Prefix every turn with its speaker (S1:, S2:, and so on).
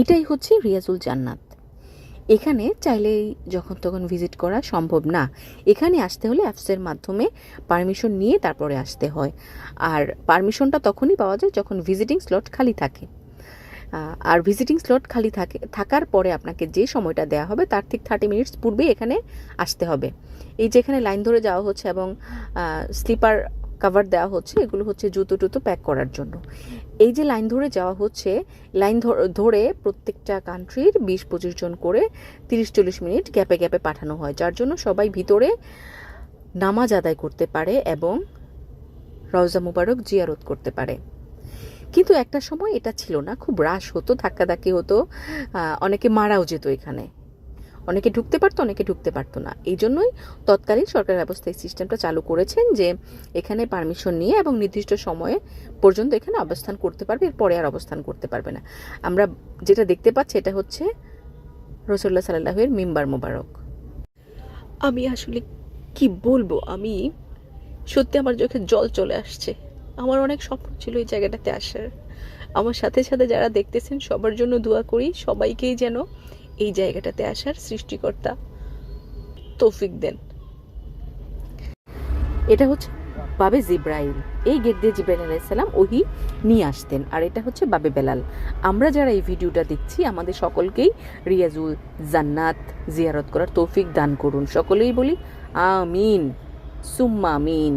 S1: এটাই হচ্ছে রিয়াজুল জান্নাত। এখানে চাইলেই যখন তখন ভিজিট করা সম্ভব না। এখানে আসতে হলে অ্যাপসের মাধ্যমে পারমিশন নিয়ে তারপরে আসতে হয়। আর পারমিশনটা তখনই পাওয়া যায় যখন ভিজিটিং স্লট খালি থাকে। আর ভিজিটিং স্লট খালি থাকার পরে আপনাকে যে সময়টা দেওয়া হবে তার ঠিক 30 মিনিটস পূর্বেই এখানে আসতে হবে। এই যে এখানে লাইন ধরে যাওয়া হচ্ছে এবং স্লিপার কাভার দেওয়া হচ্ছে, এগুলো হচ্ছে জুতো টুতো প্যাক করার জন্য। এই যে লাইন ধরে যাওয়া হচ্ছে, লাইন ধরে প্রত্যেকটা কান্ট্রির 20-25 জন করে 30-40 মিনিট গ্যাপে গ্যাপে পাঠানো হয়, যার জন্য সবাই ভিতরে নামাজ আদায় করতে পারে এবং রওজা মুবারক জিয়ারত করতে পারে। কিন্তু একটা সময় এটা ছিল না, খুব রাশ হতো, ধাক্কাধাক্কি হতো, অনেকে মারাও যেত এখানে। অনেকে ঢুকতে পারতো, অনেকে ঢুকতে পারতো না। এই জন্যই তৎকালীন সরকার ব্যবস্থা এই সিস্টেমটা চালু করেছেন যে এখানে পারমিশন নিয়ে এবং নির্দিষ্ট সময়ে পর্যন্ত এখানে অবস্থান করতে পারবে, এরপরে আর অবস্থান করতে পারবে না। আমরা যেটা দেখতে পাচ্ছি এটা হচ্ছে রাসূলুল্লাহ সাল্লাল্লাহু আলাইহি মিম্বার মোবারক।
S2: আমি আসলে কি বলবো, আমি সত্যি আমার চোখে জল চলে আসছে। আমার অনেক স্বপ্ন ছিল এই জায়গাটাতে আসার। আমার সাথে সাথে যারা দেখতেছেন সবার জন্য দোয়া করি, সবাইকেই যেন এই জায়গাটাতে আসার সৃষ্টিকর্তা তৌফিক দেন।
S1: এটা হচ্ছে বাবে জিব্রাইল। এই গেট দিয়ে জিব্রাইল আলাইহিস সালাম ওহী নিয়ে আসতেন। আর এটা হচ্ছে বাবে বেলাল। আমরা যারা এই ভিডিওটা দেখছি আমাদের সকলকেই রিয়াজুল জান্নাত জিয়ারত করার তৌফিক দান করুন। সকলেই বলি আমিন সুম্মা আমিন।